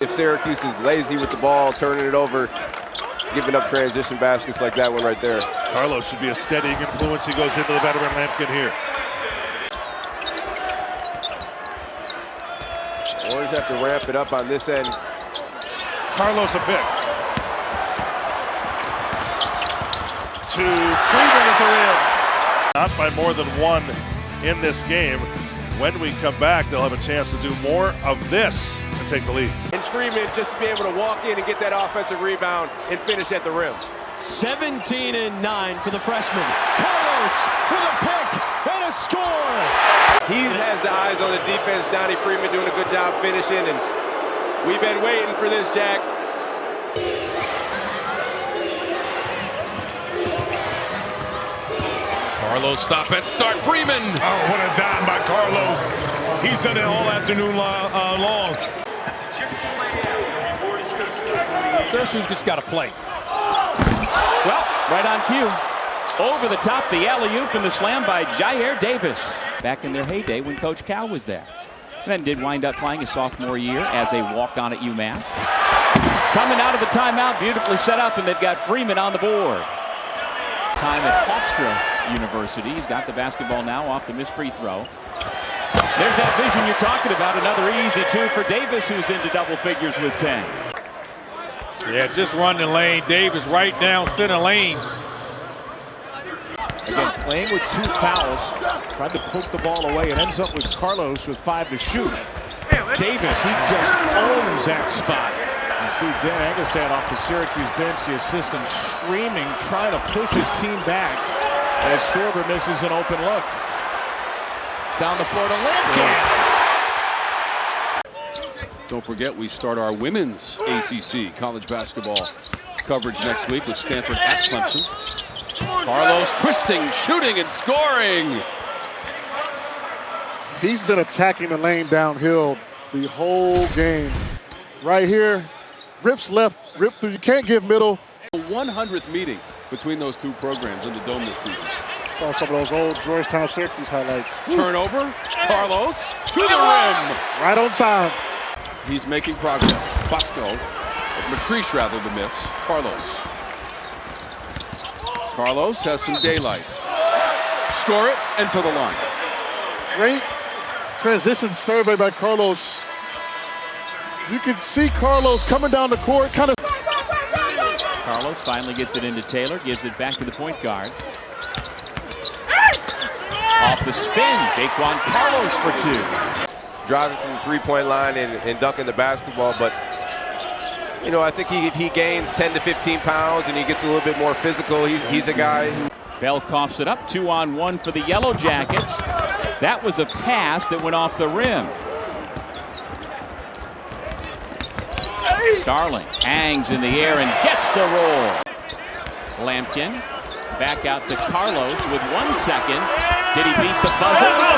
If Syracuse is lazy with the ball, turning it over, giving up transition baskets like that one right there. Carlos should be a steadying influence. He goes into the veteran Lampkin here. Warriors have to ramp it up on this end. Carlos a pick. To Freeman at the rim. Not by more than one in this game. When we come back, they'll have a chance to do more of this and take the lead. And Freeman just to be able to walk in and get that offensive rebound and finish at the rim. 17-9 for the freshman. Carlos with a pick and a score. He has the eyes on the defense. Donnie Freeman doing a good job finishing, and we've been waiting for this, Jack. Carlos stop and start. Freeman. Oh, what a dime by Carlos. He's done it all afternoon long. Syracuse just got to play. Well, right on cue. Over the top, the alley-oop and the slam by Jair Davis. Back in their heyday when Coach Cal was there. Then did wind up playing his sophomore year as a walk-on at UMass. Coming out of the timeout, beautifully set up, and they've got Freeman on the board. Time at Hofstra University. He's got the basketball now off the missed free throw. There's that vision you're talking about. Another easy two for Davis, who's into double figures with 10. Yeah, just run the lane. Davis right down center lane. Again, playing with 2 fouls. Tried to poke the ball away and ends up with Carlos with 5 to shoot. Davis, he just owns that spot. You see Dan Engelstad off the Syracuse bench, the assistant screaming, trying to push his team back as Sorber misses an open look. Down the floor to Lampkin. Don't forget, we start our women's ACC college basketball coverage next week with Stanford at Clemson. Carlos twisting, shooting, and scoring. He's been attacking the lane downhill the whole game. Right here, rips left, rip through. You can't give middle. The 100th meeting between those two programs in the Dome this season. Saw some of those old Georgetown Syracuse highlights. Turnover, Carlos to the rim. Right on time. He's making progress. Bosco, McCreesh rather the miss. Carlos has some daylight. Score it and to the line. Great transition survey by Carlos. You can see Carlos coming down the court, kind of. Carlos finally gets it into Taylor, gives it back to the point guard. Off the spin, Jaquan Carlos for 2. Driving from the three-point line and dunking the basketball, but you know, I think if he gains 10 to 15 pounds and he gets a little bit more physical, he's a guy who... Bell coughs it up, 2-on-1 for the Yellow Jackets. That was a pass that went off the rim. Starling hangs in the air and gets the roll. Lampkin back out to Carlos with 1 second. Did he beat the buzzer?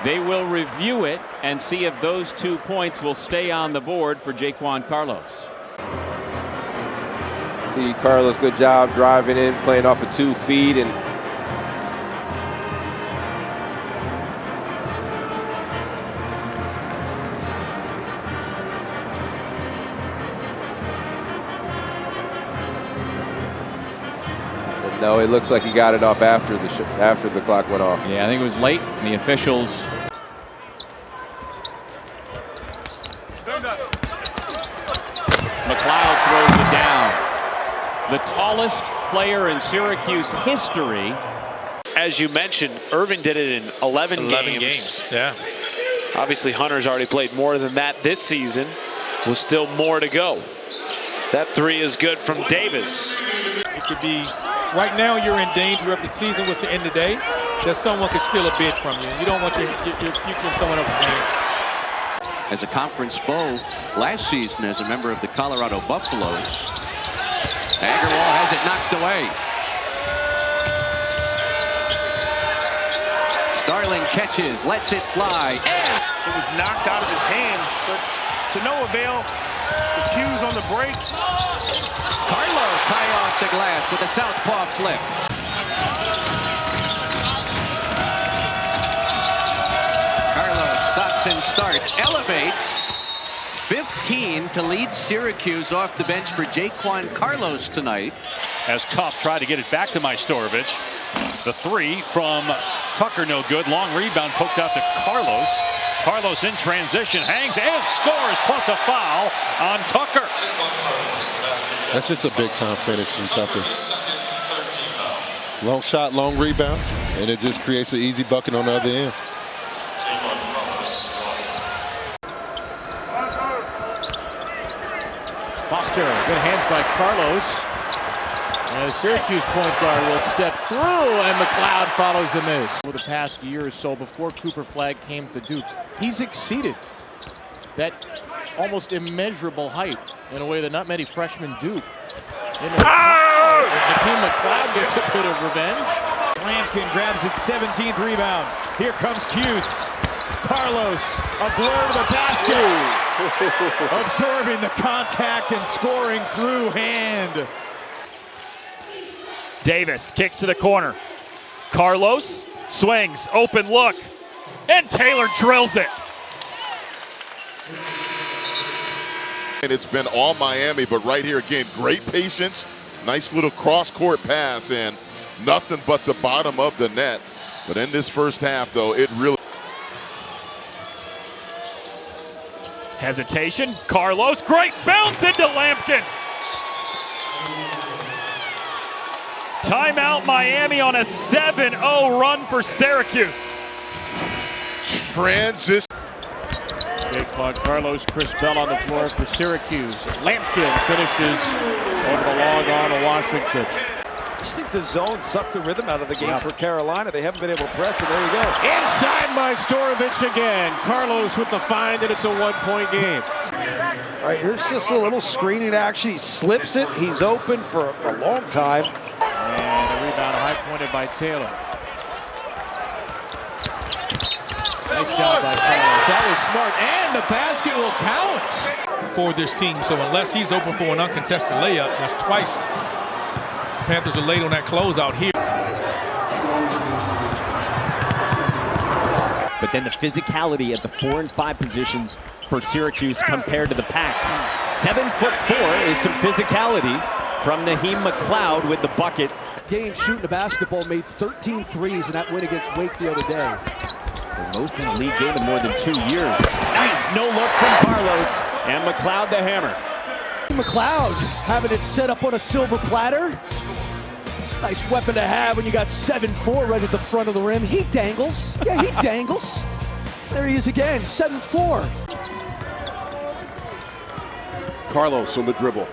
They will review it and see if those 2 points will stay on the board for Jaquan Carlos. See Carlos, good job driving in, playing off of 2 feet, and no, it looks like he got it off after the clock went off. Yeah, I think it was late. The officials. McLeod throws it down. The tallest player in Syracuse history. As you mentioned, Irving did it in 11 games. Yeah. Obviously, Hunter's already played more than that this season. With still more to go. That 3 is good from Davis. It could be, right now you're in danger if the season was to end today, that someone could steal a bid from you. You don't want your future in someone else's hands. As a conference foe last season as a member of the Colorado Buffaloes. Agarwal has it knocked away. Starling catches, lets it fly. And It was knocked out of his hand, but to no avail. The cues on the break. Carlos high off the glass with a southpaw flip. Carlos stops and starts, elevates, 15 to lead Syracuse off the bench for Jaquan Carlos tonight. As Cuff tried to get it back to Majstorovic. The three from Tucker, no good. Long rebound poked out to Carlos. Carlos in transition, hangs and scores, plus a foul on Tucker. That's just a big-time finish from Tucker. Long shot, long rebound, and it just creates an easy bucket on the other end. Hofstra, good hands by Carlos. And the Syracuse point guard will step through, and McLeod follows the miss. For the past year or so, before Cooper Flagg came to Duke, he's exceeded that almost immeasurable height in a way that not many freshmen do. McLeod gets a bit of revenge. Lampkin grabs its 17th rebound. Here comes Cuse. Carlos, a blur to the basket. Absorbing the contact and scoring through hand. Davis kicks to the corner. Carlos swings, open look, and Taylor drills it. And it's been all Miami, but right here again, great patience, nice little cross-court pass, and nothing but the bottom of the net. But in this first half, though, it really... Hesitation, Carlos, great bounce into Lampkin. Timeout Miami on a 7-0 run for Syracuse. Transition. Jaquan Carlos, Chris Bell on the floor for Syracuse. Lampkin finishes over the long arm of Washington. I just think the zone sucked the rhythm out of the game for Carolina. They haven't been able to press it. There you go. Inside Majstorovic again. Carlos with the find, and it's a one-point game. All right, here's just a little screening action. He slips it. He's open for a long time. And a rebound high-pointed by Taylor. Nice job by Carlos. That was smart, and the basket will count for this team. So unless he's open for an uncontested layup, that's twice the Panthers are late on that closeout here. But then the physicality at the 4 and 5 positions for Syracuse compared to the pack. 7'4" is some physicality from Naheem McLeod with the bucket. Game shooting the basketball, made 13 threes in that win against Wake the other day. The most in the league game in more than 2 years. Nice no look from Carlos, and McLeod the hammer. McLeod having it set up on a silver platter. It's a nice weapon to have when you got 7'4" right at the front of the rim. He dangles. Yeah, he dangles. There he is again, 7'4". Carlos on the dribble.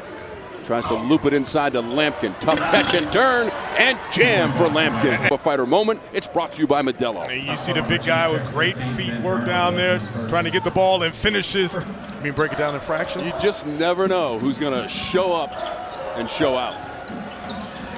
Tries to loop it inside to Lampkin. Tough catch and turn, and jam for Lampkin. A fighter moment. It's brought to you by Modelo. And you see the big guy with great feet work down there, trying to get the ball and finishes. I mean, break it down in fractions. You just never know who's going to show up and show out.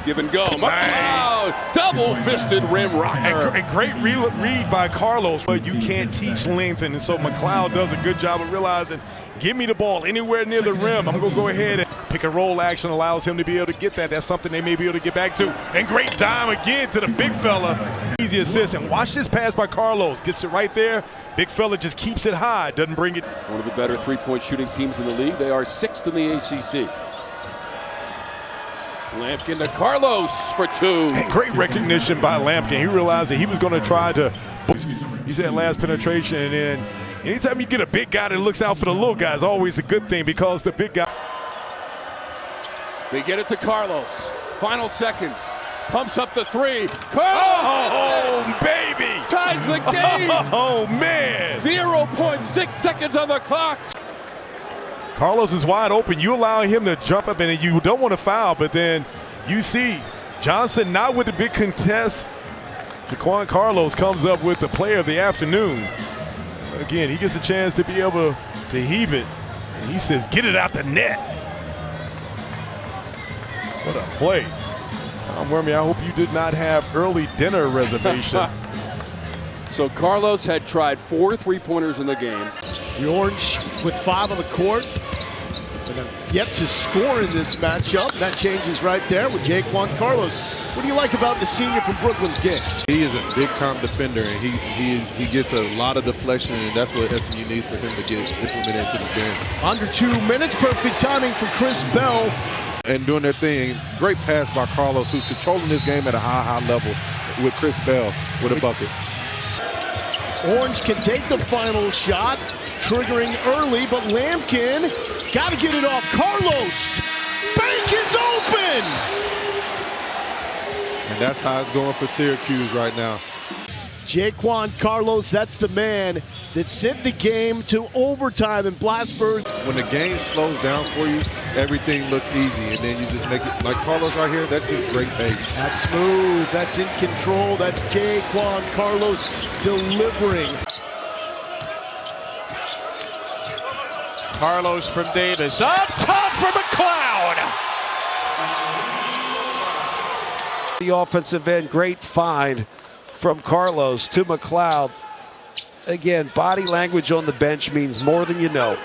Give and go. Nice. Double-fisted rim rocker. And great read by Carlos. But you can't teach length, and so McLeod does a good job of realizing, give me the ball anywhere near the rim. I'm going to go ahead and pick and roll action allows him to be able to get that. That's something they may be able to get back to. And great dime again to the big fella. Easy assist. And watch this pass by Carlos. Gets it right there. Big fella just keeps it high. Doesn't bring it. One of the better three-point shooting teams in the league. They are 6th in the ACC. Lampkin to Carlos for 2. And great recognition by Lampkin. He realized that he was going to try to, he said last penetration, and then anytime you get a big guy that looks out for the little guy is always a good thing because the big guy. They get it to Carlos. Final seconds. Pumps up the 3. Carlos! Oh, baby! Ties the game! Oh, man! 0.6 seconds on the clock. Carlos is wide open. You allow him to jump up, and you don't want to foul, but then you see Johnson not with the big contest. Jaquan Carlos comes up with the player of the afternoon. Again, he gets a chance to be able to heave it, and he says, get it out the net. What a play. Tom Wormy, I hope you did not have early dinner reservation. So Carlos had tried 4 3-pointers in the game. The Orange with 5 on the court. But yet to score in this matchup. That changes right there with Jaquan Carlos. What do you like about the senior from Brooklyn's game? He is a big-time defender, and he gets a lot of deflection, and that's what SMU needs for him to get implemented into this game. Under 2 minutes, perfect timing for Chris Bell. And doing their thing, great pass by Carlos, who's controlling this game at a high level with Chris Bell with a bucket. Orange can take the final shot, triggering early, but Lampkin got to get it off. Carlos, bank is open! And that's how it's going for Syracuse right now. Jaquan Carlos, that's the man that sent the game to overtime in Plattsburgh. When the game slows down for you, everything looks easy, and then you just make it like Carlos right here. That's just great pace. That's smooth, that's in control, that's Jaquan Carlos delivering. Carlos from Davis, up top for McLeod. The offensive end, great find from Carlos to McLeod. Again, body language on the bench means more than you know.